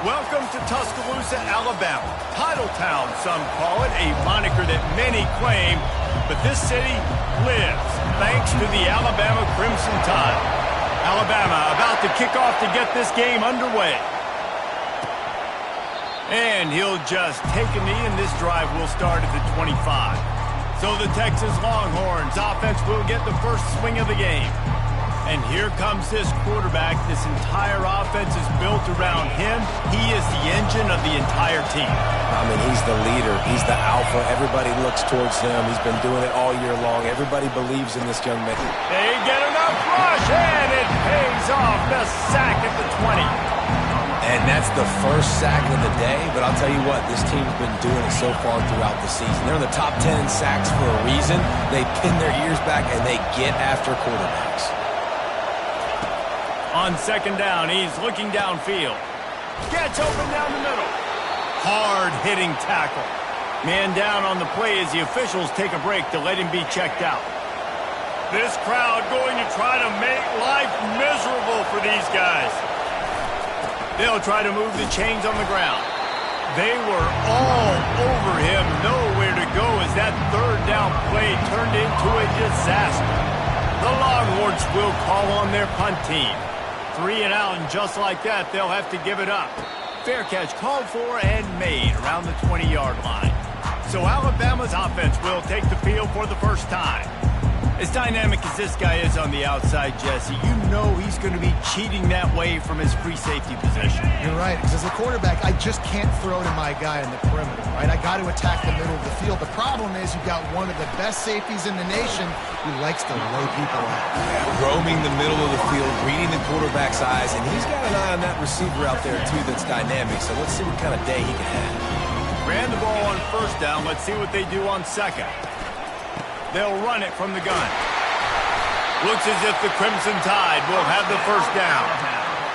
Welcome to Tuscaloosa, Alabama. Title Town, some call it, a moniker that many claim, but this city lives thanks to the Alabama Crimson Tide. Alabama about to kick off to get this game underway. And he'll just take a knee, and this drive will start at the 25. So the Texas Longhorns offense will get the first swing of the game. And here comes this quarterback. This entire offense is built around him. He is the engine of the entire team. I mean, he's the leader. He's the alpha. Everybody looks towards him. He's been doing it all year long. Everybody believes in this young man. They get enough rush, and it pays off. The sack at the 20. And that's the first sack of the day. But I'll tell you what, this team's been doing it so far throughout the season. They're in the top 10 in sacks for a reason. They pin their ears back, and they get after quarterbacks. On second down, he's looking downfield. Gets open down the middle. Hard-hitting tackle. Man down on the play as the officials take a break to let him be checked out. This crowd going to try to make life miserable for these guys. They'll try to move the chains on the ground. They were all over him, nowhere to go as that third down play turned into a disaster. The Longhorns will call on their punt team. 3 and out, and just like that, they'll have to give it up. Fair catch called for and made around the 20-yard line. So Alabama's offense will take the field for the first time. As dynamic as this guy is on the outside, Jesse, you know he's going to be cheating that way from his free safety position. You're right, because as a quarterback, I just can't throw to my guy in the perimeter, right? I got to attack the middle of the field. The problem is you've got one of the best safeties in the nation who likes to lay people out. Yeah, roaming the middle of the field, reading the quarterback's eyes, and he's got an eye on that receiver out there, too, that's dynamic. So let's see what kind of day he can have. Ran the ball on first down. Let's see what they do on second. They'll run it from the gun. Looks as if the Crimson Tide will have the first down.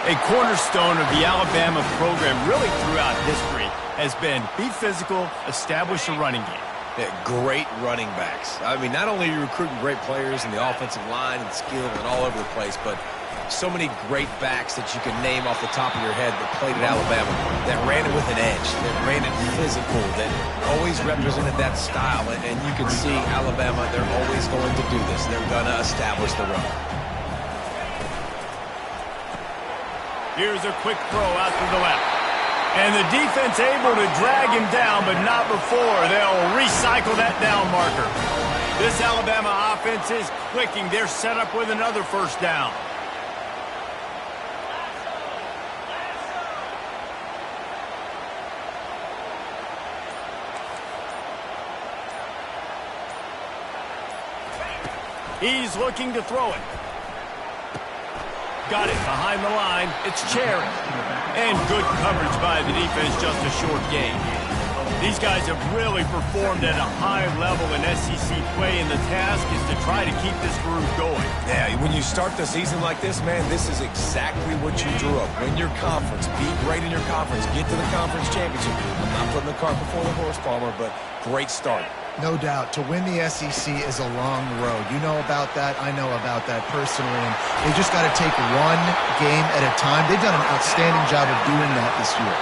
A cornerstone of the Alabama program really throughout history has been be physical, establish a running game. Yeah, great running backs. I mean, not only are you recruiting great players in the offensive line and skill and all over the place, but so many great backs that you can name off the top of your head that played at Alabama, that ran it with an edge, that ran it physical, that always represented that style. And you can see Alabama, they're always going to do this. They're going to establish the run. Here's a quick throw out to the left. And the defense able to drag him down, but not before. They'll recycle that down marker. This Alabama offense is clicking. They're set up with another first down. He's looking to throw it. Got it behind the line. It's Cherry. And good coverage by the defense, just a short gain. These guys have really performed at a high level in SEC play, and the task is to try to keep this groove going. Yeah, when you start the season like this, man, this is exactly what you drew up. Win your conference, be great in your conference, get to the conference championship. I'm not putting the cart before the horse, Palmer, but great start. No doubt. To win the SEC is a long road. You know about that. I know about that personally. And they just got to take one game at a time. They've done an outstanding job of doing that this year.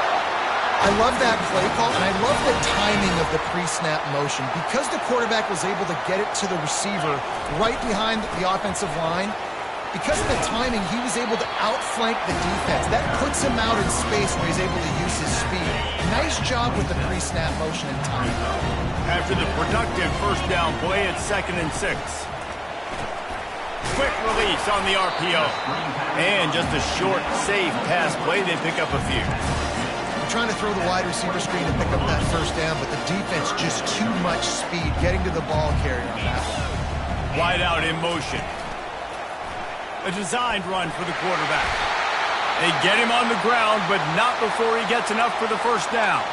I love that play call, and I love the timing of the pre-snap motion. Because the quarterback was able to get it to the receiver right behind the offensive line, because of the timing, he was able to outflank the defense. That puts him out in space where he's able to use his speed. Nice job with the pre-snap motion and timing. After the productive first down play, it's 2nd and 6. Quick release on the RPO. And just a short, safe pass play. They pick up a few. Trying to throw the wide receiver screen to pick up that first down, but the defense just too much speed getting to the ball carrier on that one. Wide out in motion. A designed run for the quarterback. They get him on the ground, but not before he gets enough for the first down.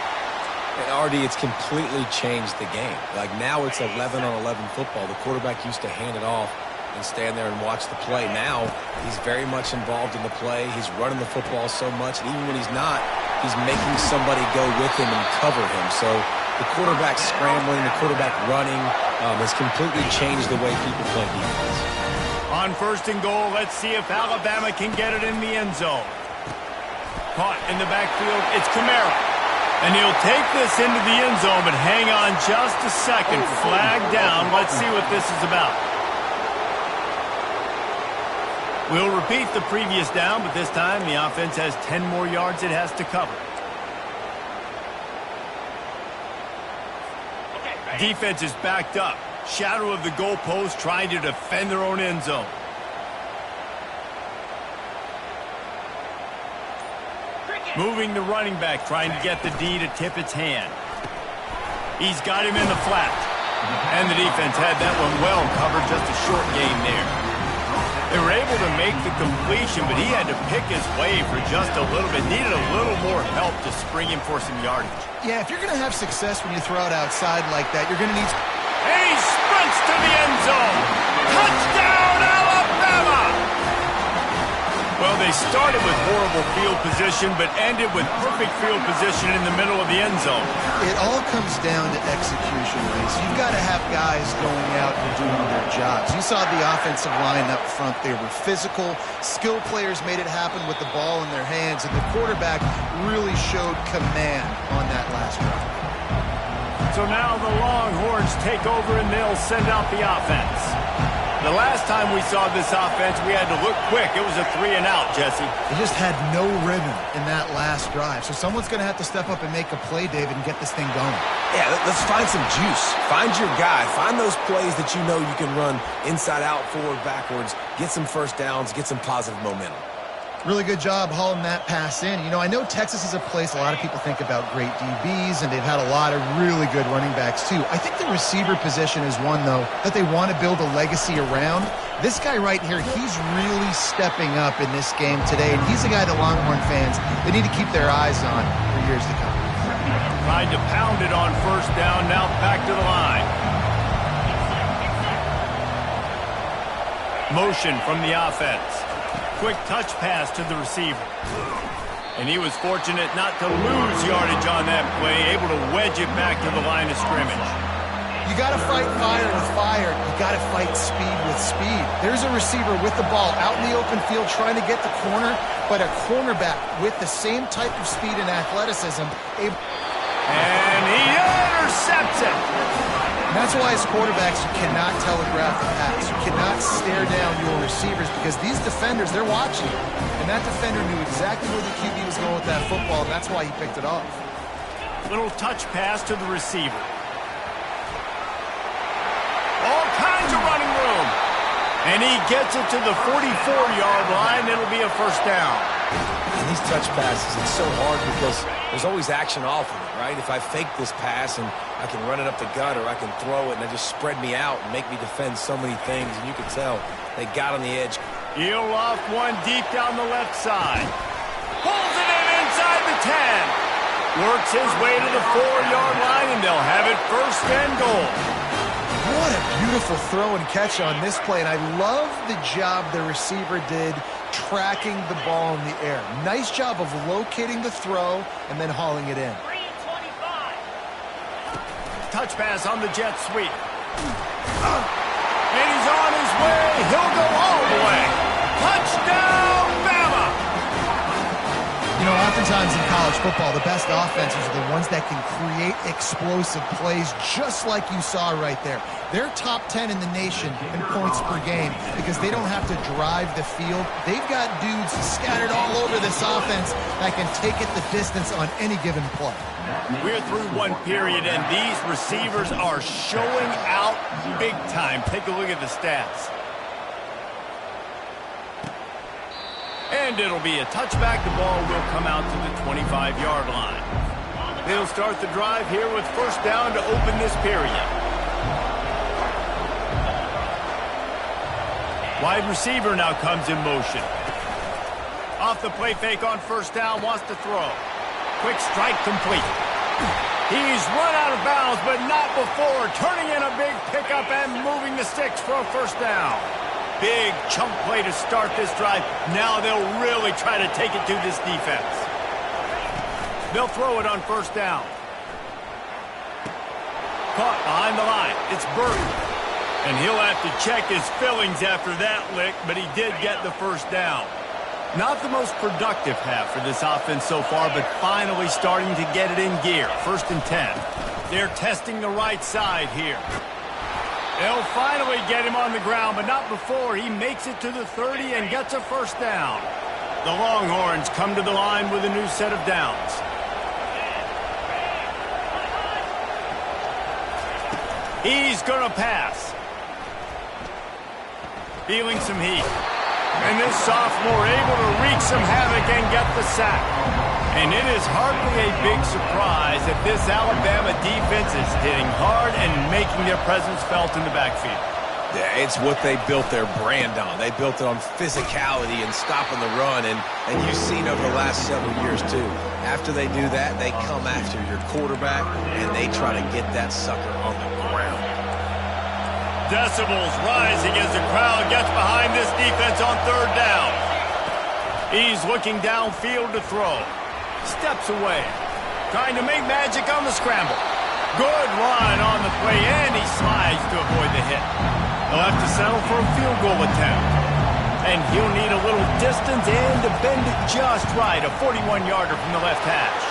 And RD, it's completely changed the game. Like now it's 11-on-11 football. The quarterback used to hand it off and stand there and watch the play. Now he's very much involved in the play. He's running the football so much, and even when he's not, he's making somebody go with him and cover him. So the quarterback scrambling, the quarterback running has completely changed the way people play defense. On 1st and goal, let's see if Alabama can get it in the end zone. Caught in the backfield, it's Kamara. And he'll take this into the end zone, but hang on just a second. Flag down. Let's see what this is about. We'll repeat the previous down, but this time the offense has 10 more yards it has to cover. Defense is backed up. Shadow of the goalpost trying to defend their own end zone. Moving the running back, trying to get the D to tip its hand. He's got him in the flat. And the defense had that one well covered, just a short gain there. They were able to make the completion, but he had to pick his way for just a little bit. Needed a little more help to spring him for some yardage. Yeah, if you're going to have success when you throw it outside like that, you're going to need... And he sprints to the end zone. Touchdown, Alabama! Well, they started with horrible field position, but ended with perfect field position in the middle of the end zone. It all comes down to execution, Reese. You've got to have guys going out and doing their jobs. You saw the offensive line up front. They were physical. Skill players made it happen with the ball in their hands, and the quarterback really showed command on that last drive. So now the Longhorns take over, and they'll send out the offense. The last time we saw this offense, we had to look quick. It was a 3-and-out, Jesse. They just had no rhythm in that last drive. So someone's going to have to step up and make a play, David, and get this thing going. Yeah, let's find some juice. Find your guy. Find those plays that you know you can run inside out, forward, backwards. Get some first downs. Get some positive momentum. Really good job hauling that pass in. You know, I know Texas is a place a lot of people think about great DBs, and they've had a lot of really good running backs, too. I think the receiver position is one, though, that they want to build a legacy around. This guy right here, he's really stepping up in this game today, and he's a guy that Longhorn fans, they need to keep their eyes on for years to come. Tried to pound it on first down, now back to the line. Motion from the offense. Quick touch pass to the receiver. And he was fortunate not to lose yardage on that play, able to wedge it back to the line of scrimmage. You got to fight fire with fire. You got to fight speed with speed. There's a receiver with the ball out in the open field trying to get the corner, but a cornerback with the same type of speed and athleticism. And he intercepts it. And that's why as quarterbacks, you cannot telegraph the pass. You cannot stare down your receivers because these defenders, they're watching you. And that defender knew exactly where the QB was going with that football, and that's why he picked it off. Little touch pass to the receiver. All kinds of running room. And he gets it to the 44-yard line. It'll be a first down. And these touch passes, it's so hard because there's always action off of it, right? If I fake this pass and I can run it up the gut or I can throw it and they just spread me out and make me defend so many things, and you can tell they got on the edge. He'll off one deep down the left side. Pulls it in inside the 10. Works his way to the 4-yard line, and they'll have it first and goal. What a beautiful throw and catch on this play, and I love the job the receiver did tracking the ball in the air. Nice job of locating the throw and then hauling it in. Touch pass on the jet sweep. And he's on his way. He'll go all the way. Touchdown, Bama! You know, oftentimes in college football, the best offenses are the ones that can create explosive plays just like you saw right there. They're top 10 in the nation in points per game because they don't have to drive the field. They've got dudes scattered all over this offense that can take it the distance on any given play. We're through one period, and these receivers are showing out big time. Take a look at the stats. And it'll be a touchback. The ball will come out to the 25-yard line. They'll start the drive here with first down to open this period. Wide receiver now comes in motion. Off the play fake on first down, wants to throw. Quick strike complete. He's run out of bounds, but not before. Turning in a big pickup and moving the sticks for a first down. Big chunk play to start this drive. Now they'll really try to take it to this defense. They'll throw it on first down. Caught behind the line. It's Burton. And he'll have to check his fillings after that lick, but he did get the first down. Not the most productive half for this offense so far, but finally starting to get it in gear. 1st and 10. They're testing the right side here. They'll finally get him on the ground, but not before he makes it to the 30 and gets a 1st down. The Longhorns come to the line with a new set of downs. He's going to pass. Feeling some heat. And this sophomore able to wreak some havoc and get the sack. And it is hardly a big surprise that this Alabama defense is hitting hard and making their presence felt in the backfield. Yeah, it's what they built their brand on. They built it on physicality and stopping the run, and you've seen over the last several years, too. After they do that, they come after your quarterback, and they try to get that sucker on the ground. Decibels rising as the crowd gets behind this defense on 3rd down. He's looking downfield to throw. Steps away. Trying to make magic on the scramble. Good run on the play, and he slides to avoid the hit. He'll have to settle for a field goal attempt. And he'll need a little distance and to bend it just right. A 41-yarder from the left hash.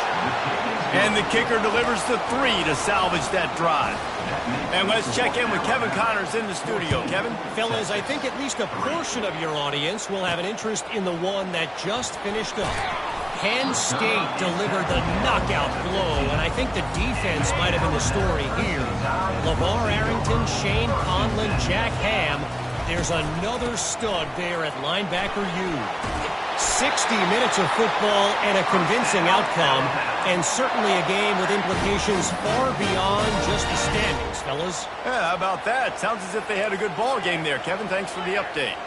And the kicker delivers the 3 to salvage that drive. And let's check in with Kevin Connors in the studio. Kevin? Fellas, I think at least a portion of your audience will have an interest in the one that just finished up. Penn State delivered the knockout blow, and I think the defense might have been the story here. LeVar Arrington, Shane Conlon, Jack Ham. There's another stud there at linebacker U. 60 minutes of football and a convincing outcome, and certainly a game with implications far beyond just the standings, fellas. Yeah, how about that? Sounds as if they had a good ball game there, Kevin. Thanks for the update.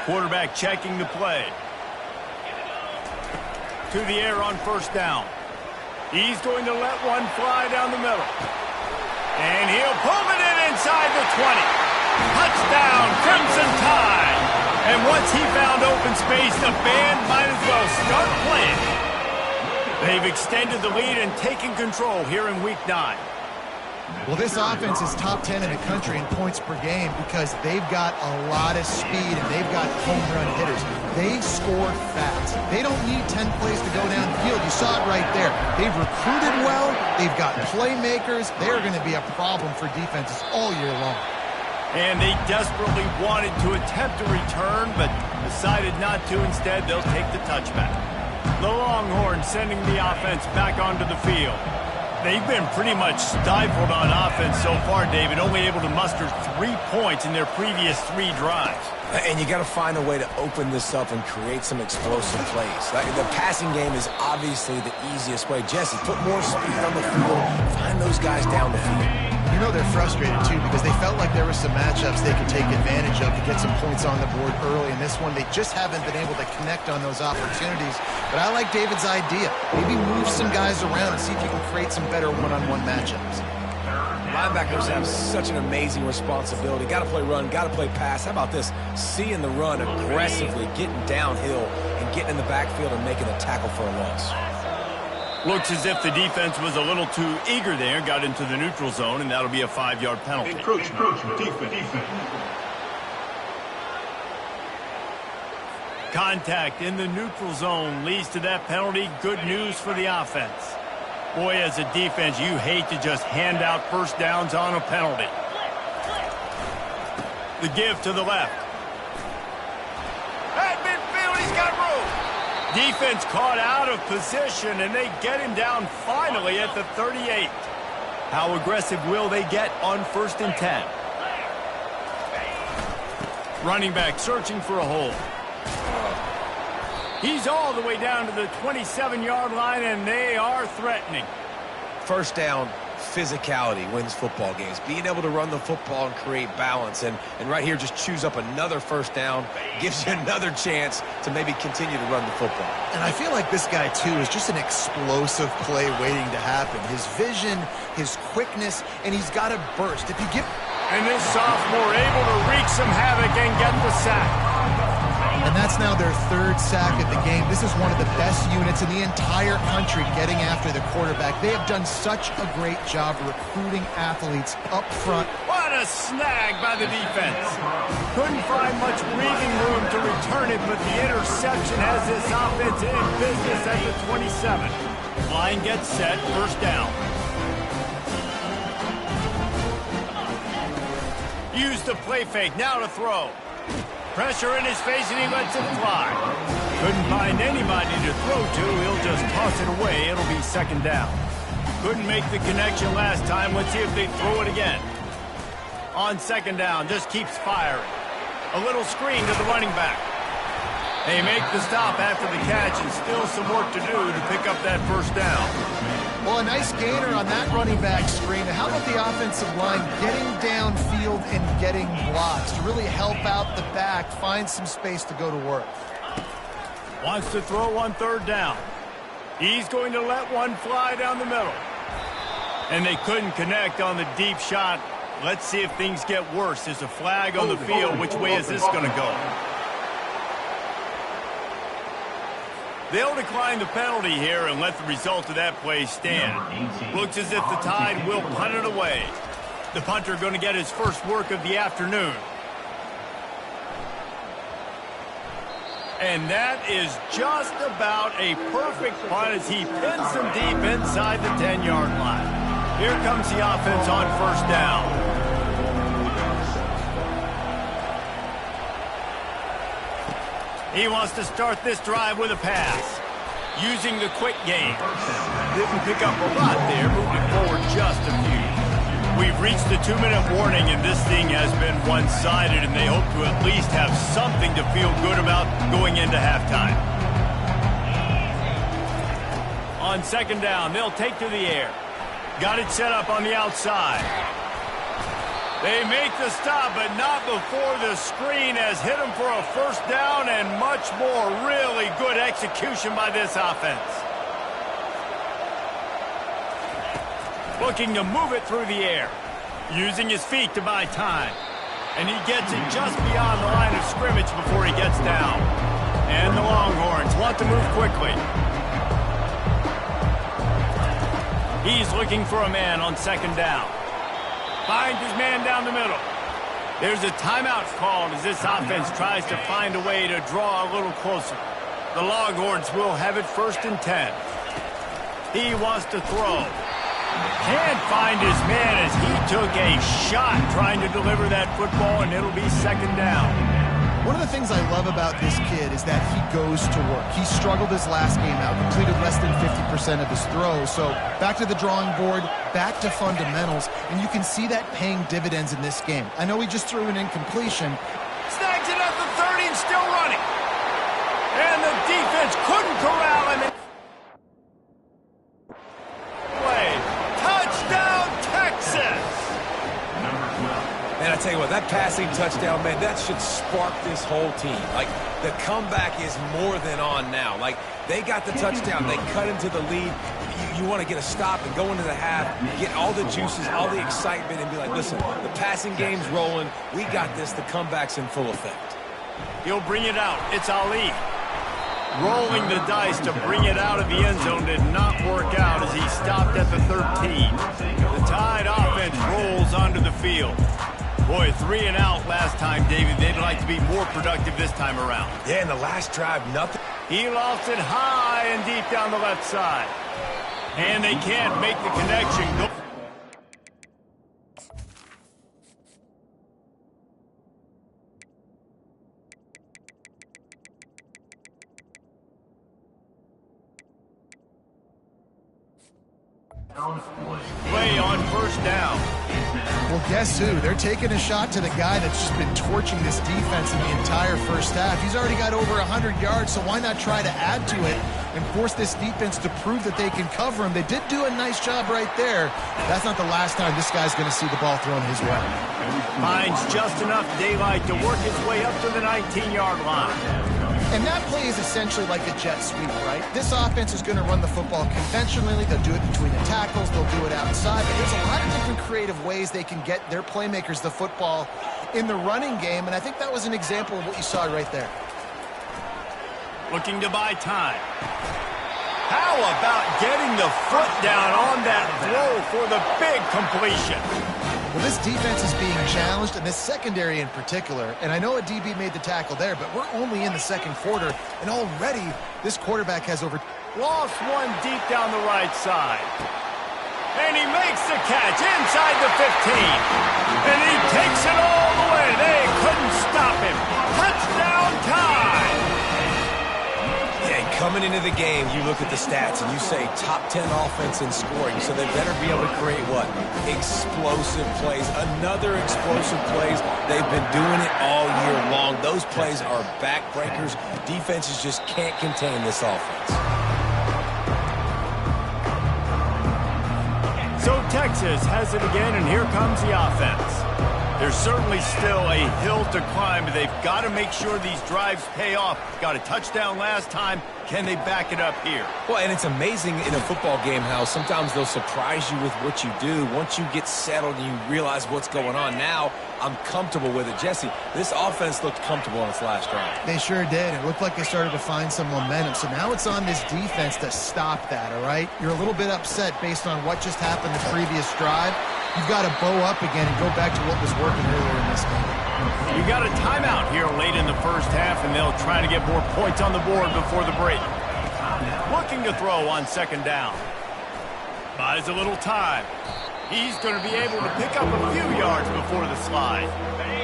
Quarterback checking the play. To the air on 1st down. He's going to let one fly down the middle. And he'll pull it in inside the 20. Touchdown, Crimson Tide. And once he found open space, the band might as well start playing. They've extended the lead and taken control here in Week 9. Well, this offense is top 10 in the country in points per game because they've got a lot of speed and they've got home run hitters. They score fast. They don't need 10 plays to go downfield. You saw it right there. They've recruited well. They've got playmakers. They're going to be a problem for defenses all year long. And they desperately wanted to attempt a return, but decided not to. Instead, they'll take the touchback. The Longhorns sending the offense back onto the field. They've been pretty much stifled on offense so far, David, only able to muster 3 points in their previous 3 drives. And you got to find a way to open this up and create some explosive plays. Like the passing game is obviously the easiest way. Jesse, put more speed on the field. Find those guys down the field. You know they're frustrated, too, because they felt like there were some matchups they could take advantage of to get some points on the board early. In this one, they just haven't been able to connect on those opportunities. But I like David's idea. Maybe move some guys around and see if you can create some better one-on-one matchups. Linebackers have such an amazing responsibility. Got to play run, got to play pass. How about this? Seeing the run aggressively, getting downhill, and getting in the backfield and making a tackle for a loss. Looks as if the defense was a little too eager there, got into the neutral zone, and that'll be a 5-yard penalty. Encroachment, defense. Contact in the neutral zone leads to that penalty. Good news for the offense. Boy, as a defense, you hate to just hand out 1st downs on a penalty. The give to the left. At midfield, he's got room. Defense caught out of position, and they get him down finally at the 38. How aggressive will they get on 1st and 10? Running back searching for a hole. He's all the way down to the 27-yard line, and they are threatening. 1st down, physicality wins football games. Being able to run the football and create balance. And right here, just choose up another 1st down. Gives you another chance to maybe continue to run the football. And I feel like this guy, too, is just an explosive play waiting to happen. His vision, his quickness, and he's got a burst. If you give... And this sophomore able to wreak some havoc and get the sack. And that's now their 3rd sack of the game. This is one of the best units in the entire country getting after the quarterback. They have done such a great job recruiting athletes up front. Wow, What a snag by the defense. Couldn't find much breathing room to return it, but the interception has this offense in business at the 27. Line gets set, first down. Use the play fake, now to throw. Pressure in his face and he lets it fly. Couldn't find anybody to throw to, he'll just toss it away, it'll be second down. Couldn't make the connection last time, let's see if they throw it again. On second down, just keeps firing. A little screen to the running back. They make the stop after the catch and still some work to do to pick up that first down. Well, a nice gainer on that running back screen. How about the offensive line getting downfield and getting blocks to really help out the back, find some space to go to work? Wants to throw on third down. He's going to let one fly down the middle. And they couldn't connect on the deep shot. Let's see if things get worse. There's a flag on the field. Which way is this going to go? They'll decline the penalty here and let the result of that play stand. Looks as if the Tide will punt it away. The punter going to get his first work of the afternoon. And that is just about a perfect punt as he pins them deep inside the 10-yard line. Here comes the offense on first down. He wants to start this drive with a pass, using the quick game. Didn't pick up a lot there, moving forward just a few. We've reached the 2-minute warning, and this thing has been one-sided, and they hope to at least have something to feel good about going into halftime. On second down, they'll take to the air. Got it set up on the outside. They make the stop, but not before the screen has hit them for a first down and much more. Really good execution by this offense. Looking to move it through the air. Using his feet to buy time. And he gets it just beyond the line of scrimmage before he gets down. And the Longhorns want to move quickly. He's looking for a man on second down. Finds his man down the middle. There's a timeout called as this offense tries to find a way to draw a little closer. The Longhorns will have it first and 10. He wants to throw. Can't find his man as he took a shot trying to deliver that football, and it'll be second down. One of the things I love about this kid is that he goes to work. He struggled his last game out, completed less than 50% of his throws. So back to the drawing board, back to fundamentals, and you can see that paying dividends in this game. I know he just threw an incompletion. Snags it at the 30 and still running. And the defense couldn't corral him. Touchdown, Texas! Man, I tell you what, that passing touchdown, man, that should spark this whole team. Like, the comeback is more than on now. Like, they got the touchdown. They cut into the lead. You want to get a stop and go into the half, get all the juices, all the excitement, and be like, listen, the passing game's rolling. We got this. The comeback's in full effect. He'll bring it out. It's Ali. Rolling the dice to bring it out of the end zone did not work out as he stopped at the 13. The Tide offense rolls onto the field. Boy, 3 and out last time, David. They'd like to be more productive this time around. Yeah, in the last drive, nothing. He lost it high and deep down the left side. And they can't make the connection. Play on first down. Well, guess who? They're taking a shot to the guy that's just been torching this defense in the entire first half. He's already got over 100 yards, so why not try to add to it and force this defense to prove that they can cover him? They did do a nice job right there. That's not the last time this guy's going to see the ball thrown his way. Finds just enough daylight to work his way up to the 19-yard line. And that play is essentially like a jet sweep, right? This offense is going to run the football conventionally. They'll do it between the tackles. They'll do it outside. But there's a lot of different creative ways they can get their playmakers the football in the running game. And I think that was an example of what you saw right there. Looking to buy time. How about getting the foot down on that throw for the big completion? Well, this defense is being challenged, and this secondary in particular. And I know a DB made the tackle there, but we're only in the second quarter, and already this quarterback has over... Lost one deep down the right side. And he makes the catch inside the 15. And he takes it all the way. They couldn't stop him. Touchdown time! Yeah, coming into the game, you look at the stats and you say top 10 offense in scoring, so they better be able to create what? Explosive plays. Another explosive plays. They've been doing it all year long. Those plays are backbreakers. Defenses just can't contain this offense. So Texas has it again, and here comes the offense. There's certainly still a hill to climb, but they've got to make sure these drives pay off. Got a touchdown last time. Can they back it up here? Well, and it's amazing in a football game how sometimes they'll surprise you with what you do. Once you get settled and you realize what's going on, now I'm comfortable with it. Jesse, this offense looked comfortable in its last drive. They sure did. It looked like they started to find some momentum. So now it's on this defense to stop that, all right? You're a little bit upset based on what just happened the previous drive. You've got to bow up again and go back to what was working earlier in this game. You got a timeout here late in the first half, and they'll try to get more points on the board before the break. Looking to throw on second down. Buys a little time. He's going to be able to pick up a few yards before the slide.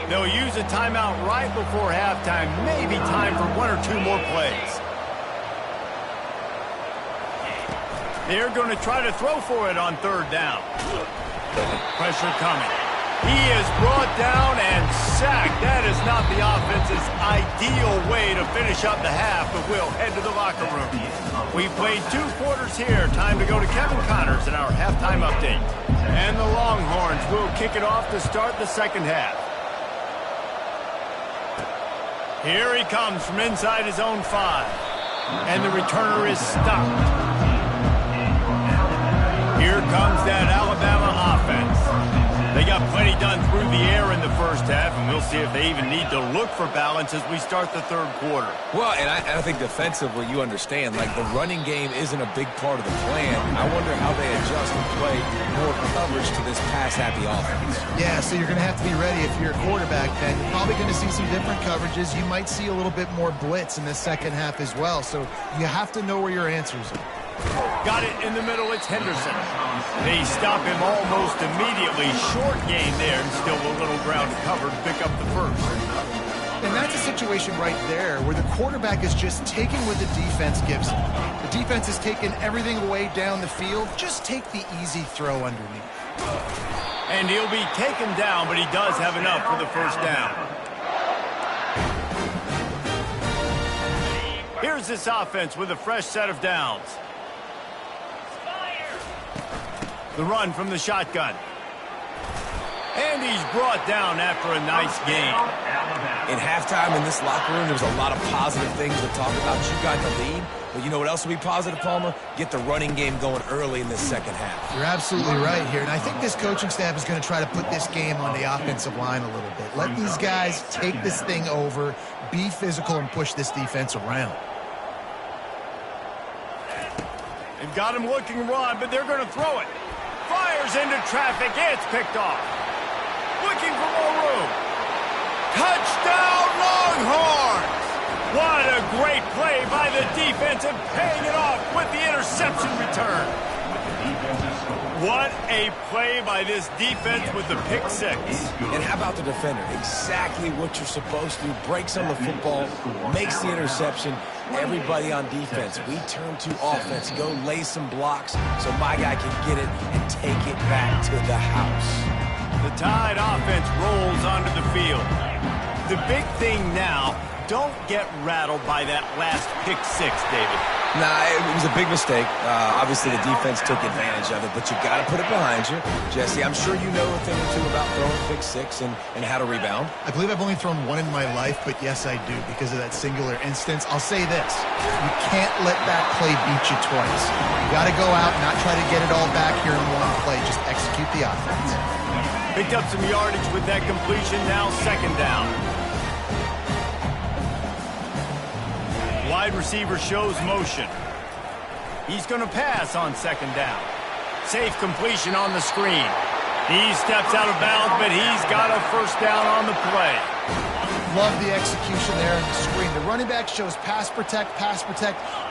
They'll use a timeout right before halftime. Maybe time for one or two more plays. They're going to try to throw for it on third down. Pressure coming. He is brought down and sacked. That is not the offense's ideal way to finish up the half, but we'll head to the locker room. We've played 2 quarters here. Time to go to Kevin Connors in our halftime update. And the Longhorns will kick it off to start the second half. Here he comes from inside his own 5. And the returner is stopped. Here comes that Alabama offense. They got plenty done through the air in the first half, and we'll see if they even need to look for balance as we start the third quarter. Well, and I think defensively, you understand, like the running game isn't a big part of the plan. I wonder how they adjust and play more coverage to this pass-happy offense. Yeah, so you're going to have to be ready if you're a quarterback then. You're probably going to see some different coverages. You might see a little bit more blitz in the second half as well, so you have to know where your answers are. Got it in the middle, it's Henderson. They stop him almost immediately. Short gain there, and still a little ground to cover to pick up the first. And that's a situation right there where the quarterback is just taking what the defense gives him. The defense is taking everything away down the field. Just take the easy throw underneath. And he'll be taken down, but he does have enough for the first down. Here's this offense with a fresh set of downs. The run from the shotgun. And he's brought down after a nice gain. In halftime in this locker room, there was a lot of positive things to talk about. You got the lead, but you know what else will be positive, Palmer? Get the running game going early in this second half. You're absolutely right here, and I think this coaching staff is going to try to put this game on the offensive line a little bit. Let these guys take this thing over, be physical, and push this defense around. They've got him looking run, but they're going to throw it. Fires into traffic. It's picked off. Looking for more room. Touchdown, Longhorns! What a great play by the defense and paying it off with the interception return. What a play by this defense with the pick 6. And how about the defender? Exactly what you're supposed to do. Breaks on the football, makes the interception. Everybody on defense, we turn to offense. Go lay some blocks so my guy can get it and take it back to the house. The Tide offense rolls onto the field. The big thing now, don't get rattled by that last pick 6, David. Nah, it was a big mistake. Obviously, the defense took advantage of it, but you got to put it behind you. Jesse, I'm sure you know a thing or two about throwing pick 6 and how to rebound. I believe I've only thrown one in my life, but yes, I do because of that singular instance. I'll say this. You can't let that play beat you twice. You got to go out and not try to get it all back here in one play. Just execute the offense. Picked up some yardage with that completion. Now second down. Wide receiver shows motion. He's going to pass on second down. Safe completion on the screen. He steps out of bounds, but he's got a first down on the play. Love the execution there in the screen. The running back shows pass protect,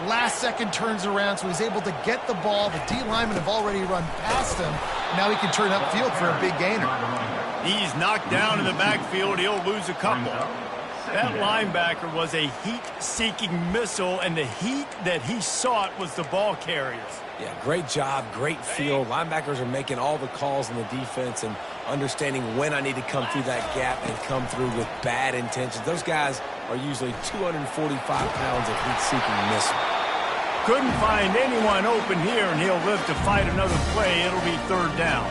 last second turns around, so he's able to get the ball. The D linemen have already run past him. Now he can turn upfield for a big gainer. He's knocked down in the backfield. He'll lose a couple. That linebacker was a heat-seeking missile, and the heat that he sought was the ball carriers. Yeah, great job, great feel. Linebackers are making all the calls in the defense and understanding when I need to come through that gap and come through with bad intentions. Those guys are usually 245 pounds of heat-seeking missile. Couldn't find anyone open here, and he'll live to fight another play. It'll be third down.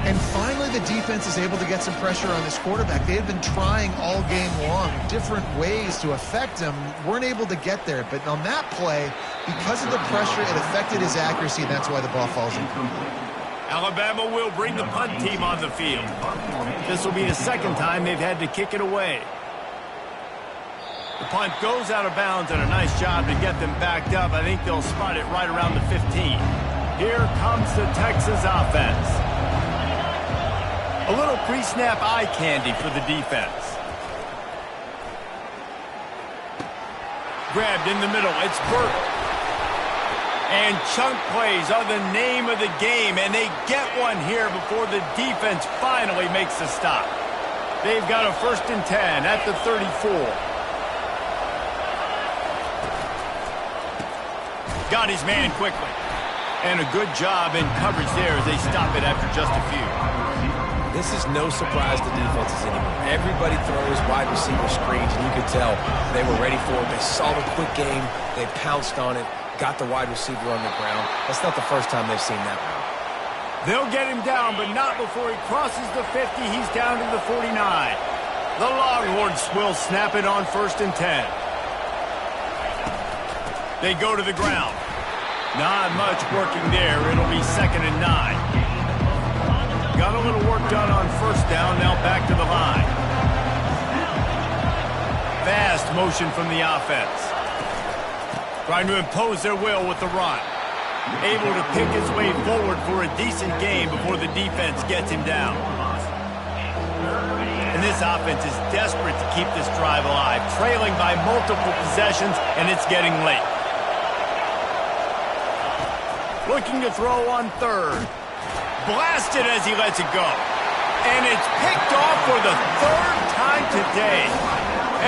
And finally, the defense is able to get some pressure on this quarterback. They had been trying all game long different ways to affect him, weren't able to get there. But on that play, because of the pressure, it affected his accuracy, and that's why the ball falls incomplete. Alabama will bring the punt team on the field. This will be the second time they've had to kick it away. The punt goes out of bounds, and a nice job to get them backed up. I think they'll spot it right around the 15. Here comes the Texas offense. A little pre-snap eye candy for the defense. Grabbed in the middle. It's Burt. And chunk plays are the name of the game, and they get one here before the defense finally makes a stop. They've got a 1st and 10 at the 34. Got his man quickly. And a good job in coverage there as they stop it after just a few. This is no surprise to defenses anymore. Everybody throws wide receiver screens, and you could tell they were ready for it. They saw the quick game. They pounced on it, got the wide receiver on the ground. That's not the first time they've seen that one. They'll get him down, but not before he crosses the 50. He's down to the 49. The Longhorns will snap it on 1st and 10. They go to the ground. Not much working there. It'll be 2nd and 9. Got a little work done on 1st down. Now back to the line. Fast motion from the offense. Trying to impose their will with the run. Able to pick his way forward for a decent game before the defense gets him down. And this offense is desperate to keep this drive alive. Trailing by multiple possessions, and it's getting late. Looking to throw on 3rd. Blasted as he lets it go. And it's picked off for the 3rd time today.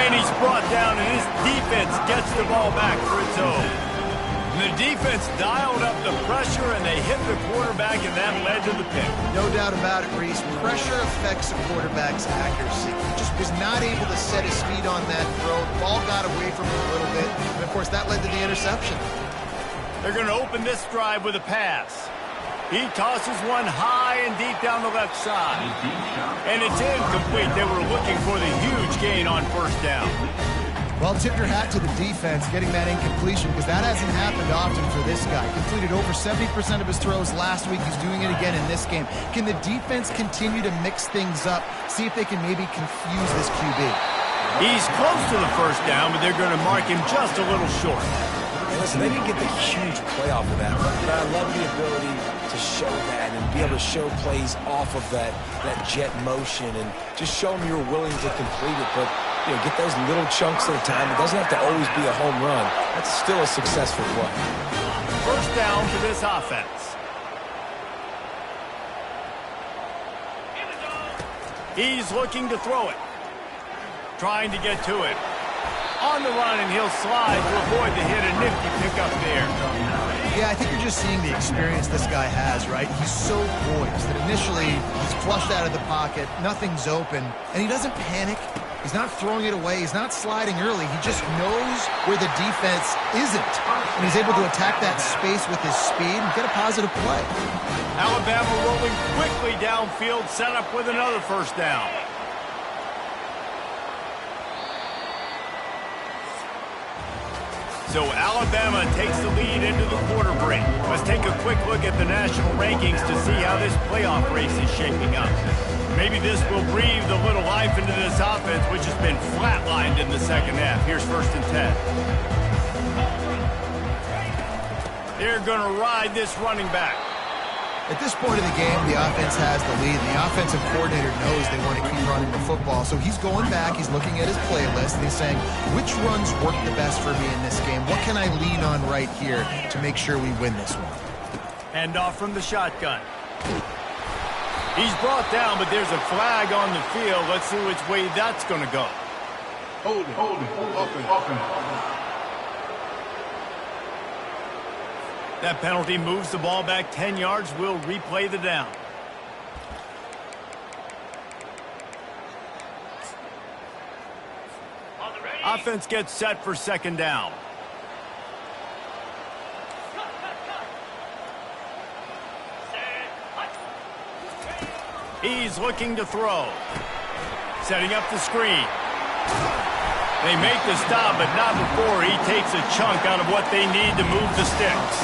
And he's brought down, and his defense gets the ball back for its own. And the defense dialed up the pressure, and they hit the quarterback, and that led to the pick. No doubt about it, Reese. Pressure affects a quarterback's accuracy. He just was not able to set his feet on that throw. The ball got away from him a little bit. And, of course, that led to the interception. They're going to open this drive with a pass. He tosses one high and deep down the left side. And it's incomplete. They were looking for the huge gain on 1st down. Well, tip your hat to the defense getting that incompletion, because that hasn't happened often for this guy. Completed over 70% of his throws last week. He's doing it again in this game. Can the defense continue to mix things up, see if they can maybe confuse this QB? He's close to the 1st down, but they're going to mark him just a little short. Listen, they didn't get the huge play off of that, but I love the ability to show that and be able to show plays off of that jet motion and just show them you're willing to complete it. But, you know, get those little chunks at a time. It doesn't have to always be a home run. That's still a successful play. 1st down for this offense. He's looking to throw it. Trying to get to it. On the run, and he'll slide to avoid the hit. A nifty pickup there. Yeah, I think you're just seeing the experience this guy has, right? He's so poised that initially he's flushed out of the pocket, nothing's open, and he doesn't panic. He's not throwing it away. He's not sliding early. He just knows where the defense isn't, and he's able to attack that space with his speed and get a positive play. Alabama rolling quickly downfield, set up with another 1st down. So Alabama takes the lead into the quarter break. Let's take a quick look at the national rankings to see how this playoff race is shaping up. Maybe this will breathe a little life into this offense, which has been flatlined in the 2nd half. Here's 1st and 10. They're going to ride this running back. At this point of the game, the offense has the lead. The offensive coordinator knows they want to keep running the football. So he's going back, he's looking at his playlist, and he's saying, which runs work the best for me in this game? What can I lean on right here to make sure we win this one? Hand off from the shotgun. He's brought down, but there's a flag on the field. Let's see which way that's going to go. Hold it. Offense. That penalty moves the ball back 10 yards. We'll replay the down. Offense gets set for second down. He's looking to throw. Setting up the screen. They make the stop, but not before he takes a chunk out of what they need to move the sticks.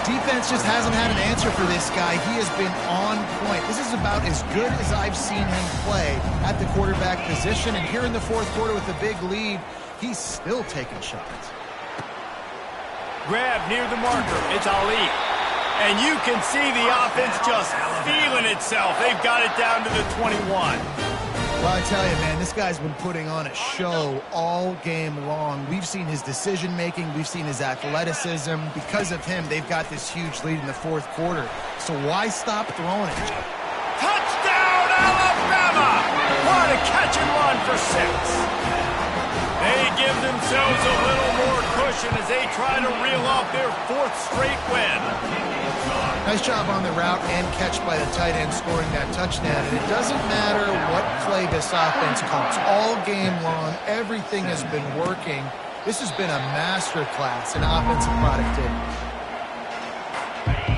Defense just hasn't had an answer for this guy. He has been on point. This is about as good as I've seen him play at the quarterback position. And here in the fourth quarter with a big lead, he's still taking shots. Grab near the marker. It's Ali. And you can see the offense just feeling itself. They've got it down to the 21. Well, I tell you, man, this guy's been putting on a show all game long. We've seen his decision-making. We've seen his athleticism. Because of him, they've got this huge lead in the fourth quarter. So why stop throwing it? Touchdown, Alabama! What a catch and run for 6. They give themselves a little more cushion as they try to reel off their 4th straight win. Nice job on the route and catch by the tight end scoring that touchdown. And it doesn't matter what play this offense calls. All game long, everything has been working. This has been a masterclass in offensive productivity.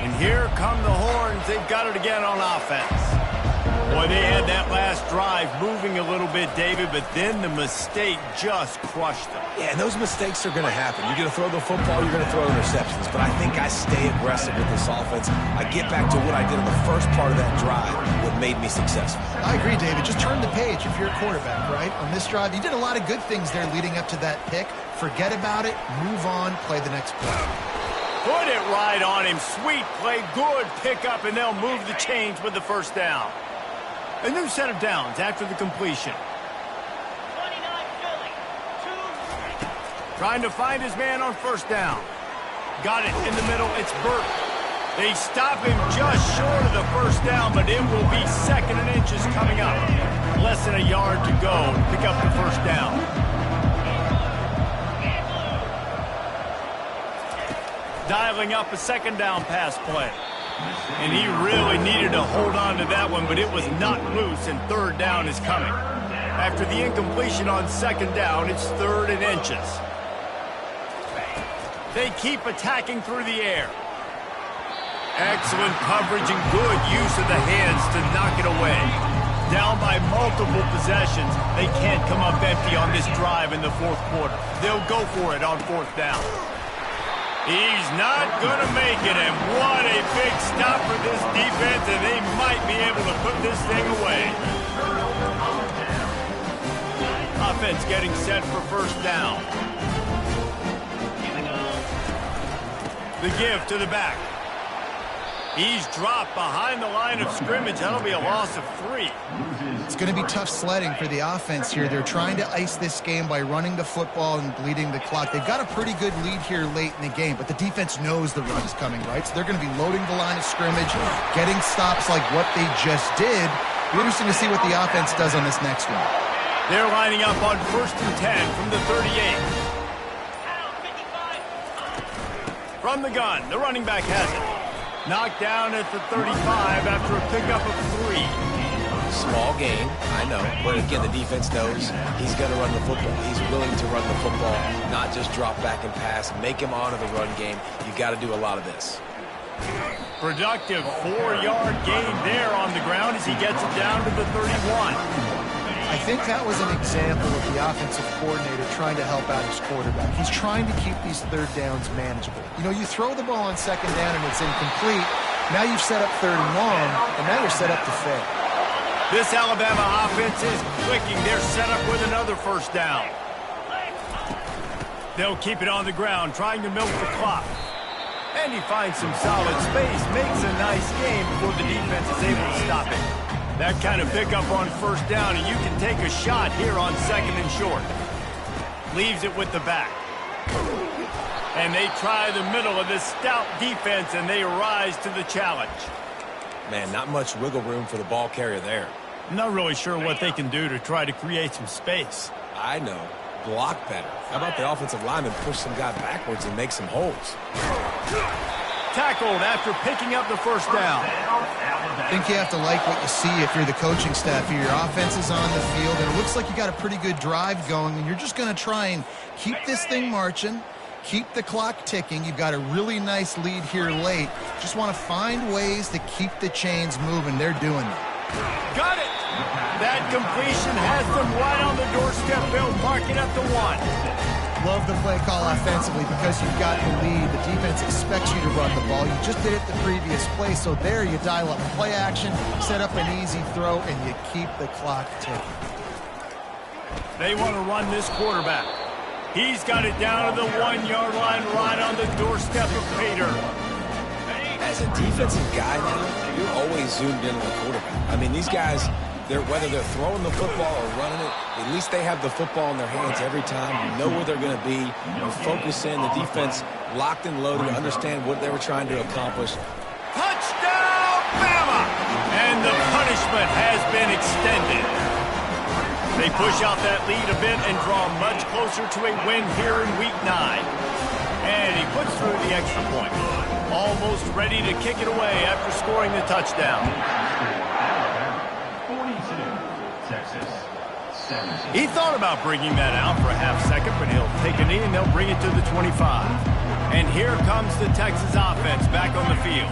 And here come the horns. They've got it again on offense. Boy, they had that last drive moving a little bit, David, but then the mistake just crushed them. Yeah, and those mistakes are going to happen. You're going to throw the football, you're going to throw interceptions. But I think I stay aggressive with this offense. I get back to what I did in the first part of that drive, what made me successful. I agree, David. Just turn the page if you're a quarterback, right? On this drive, you did a lot of good things there leading up to that pick. Forget about it, move on, play the next play. Put it right on him. Sweet play, good pickup, and they'll move the chains with the first down. A new set of downs after the completion. 29 Philly. 2. Trying to find his man on first down. Got it in the middle. It's Burt. They stop him just short of the first down, but it will be 2nd and inches coming up. Less than a yard to go to pick up the first down. Dialing up a 2nd down pass play. And he really needed to hold on to that one, but it was not loose, and 3rd down is coming. After the incompletion on 2nd down, it's 3rd and inches. They keep attacking through the air. Excellent coverage and good use of the hands to knock it away. Down by multiple possessions, they can't come up empty on this drive in the fourth quarter. They'll go for it on 4th down. He's not going to make it, and what a big stop for this defense, and they might be able to put this thing away. Offense getting set for first down. The give to the back. He's dropped behind the line of scrimmage. That'll be a loss of 3. It's going to be tough sledding for the offense here. They're trying to ice this game by running the football and bleeding the clock. They've got a pretty good lead here late in the game, but the defense knows the run is coming, right? So they're going to be loading the line of scrimmage, getting stops like what they just did. It'll be interesting to see what the offense does on this next one. They're lining up on 1st and 10 from the 38. From the gun, the running back has it. Knocked down at the 35 after a pickup of 3. Small gain, I know. But again, the defense knows he's going to run the football. He's willing to run the football, not just drop back and pass. Make him honor the run game. You've got to do a lot of this. Productive 4-yard gain there on the ground as he gets it down to the 31. I think that was an example of the offensive coordinator trying to help out his quarterback. He's trying to keep these 3rd downs manageable. You know, you throw the ball on 2nd down and it's incomplete. Now you've set up 3rd and long, and now you're set up to fail. This Alabama offense is clicking. They're set up with another first down. They'll keep it on the ground, trying to milk the clock. And he finds some solid space, makes a nice game before the defense is able to stop it. That kind of pickup on first down, and you can take a shot here on 2nd and short. Leaves it with the back. And they try the middle of this stout defense, and they rise to the challenge. Man, not much wiggle room for the ball carrier there. I'm not really sure what they can do to try to create some space. I know. Block better. How about the offensive lineman push some guy backwards and make some holes? Tackled after picking up the first down. I think you have to like what you see if you're the coaching staff here. Your offense is on the field, and it looks like you got a pretty good drive going, and you're just going to try and keep this thing marching, keep the clock ticking. You've got a really nice lead here late. Just want to find ways to keep the chains moving. They're doing that. Got it! That completion has them right on the doorstep. They'll mark it at the 1. Love the play call offensively because you've got the lead. The defense expects you to run the ball. You just did it the previous play, so there you dial up play action, set up an easy throw, and you keep the clock ticking. They want to run this quarterback. He's got it down to the 1-yard line right on the doorstep of Pater. As a defensive guy now, you're always zoomed in on the quarterback. I mean, these guys, whether they're throwing the football or running it, at least they have the football in their hands every time. You know where they're going to be. You focus in. The defense locked and loaded. You understand what they were trying to accomplish. Touchdown, Bama! And the punishment has been extended. They push out that lead a bit and draw much closer to a win here in Week 9. And he puts through the extra point. Almost ready to kick it away after scoring the touchdown. 42, Texas, 17. He thought about bringing that out for a half second, but he'll take a knee and they'll bring it to the 25. And here comes the Texas offense back on the field.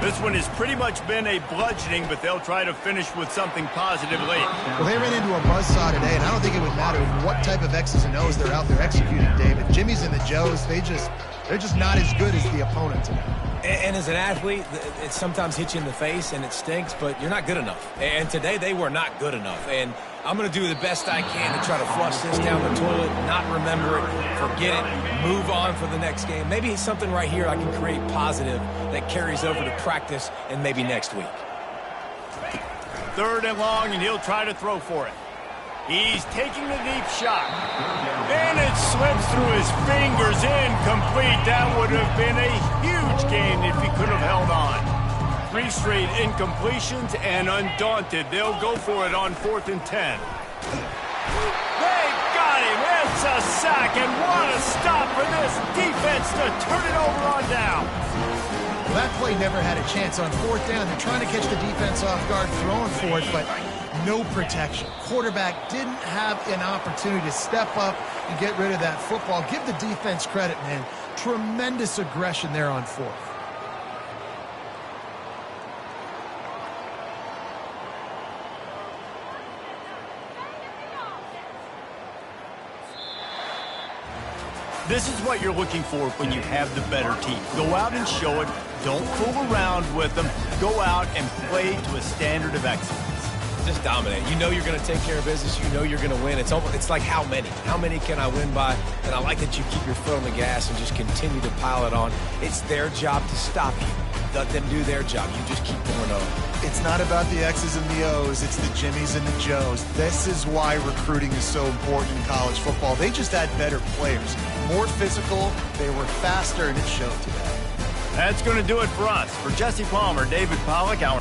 This one has pretty much been a bludgeoning, but they'll try to finish with something positive late. Well, they ran into a buzzsaw today, and I don't think it would matter what type of X's and O's they're out there executing, David. Jimmy's and the Joes, they're just not as good as the opponent today. And as an athlete, it sometimes hits you in the face and it stinks, but you're not good enough. And today they were not good enough. And I'm going to do the best I can to try to flush this down the toilet, not remember it, forget it, move on for the next game. Maybe something right here I can create positive that carries over to practice and maybe next week. 3rd and long, and he'll try to throw for it. He's taking the deep shot. And it slips through his fingers, incomplete. That would have been a huge gain if he could have held on. 3 straight incompletions, and undaunted, they'll go for it on 4th and 10. They got him. It's a sack, and what a stop for this defense to turn it over on down. Well, that play never had a chance on 4th down. They're trying to catch the defense off guard, throwing for it, but no protection. Quarterback didn't have an opportunity to step up and get rid of that football. Give the defense credit, man. Tremendous aggression there on 4th. This is what you're looking for when you have the better team. Go out and show it. Don't fool around with them. Go out and play to a standard of excellence. Just dominate. You know you're going to take care of business. You know you're going to win. It's like how many? How many can I win by? And I like that you keep your foot on the gas and just continue to pile it on. It's their job to stop you. Let them do their job. You just keep going on. It's not about the X's and the O's. It's the Jimmies and the Joes. This is why recruiting is so important in college football. They just had better players. More physical. They were faster, and it showed today. That's going to do it for us. For Jesse Palmer, David Pollack, our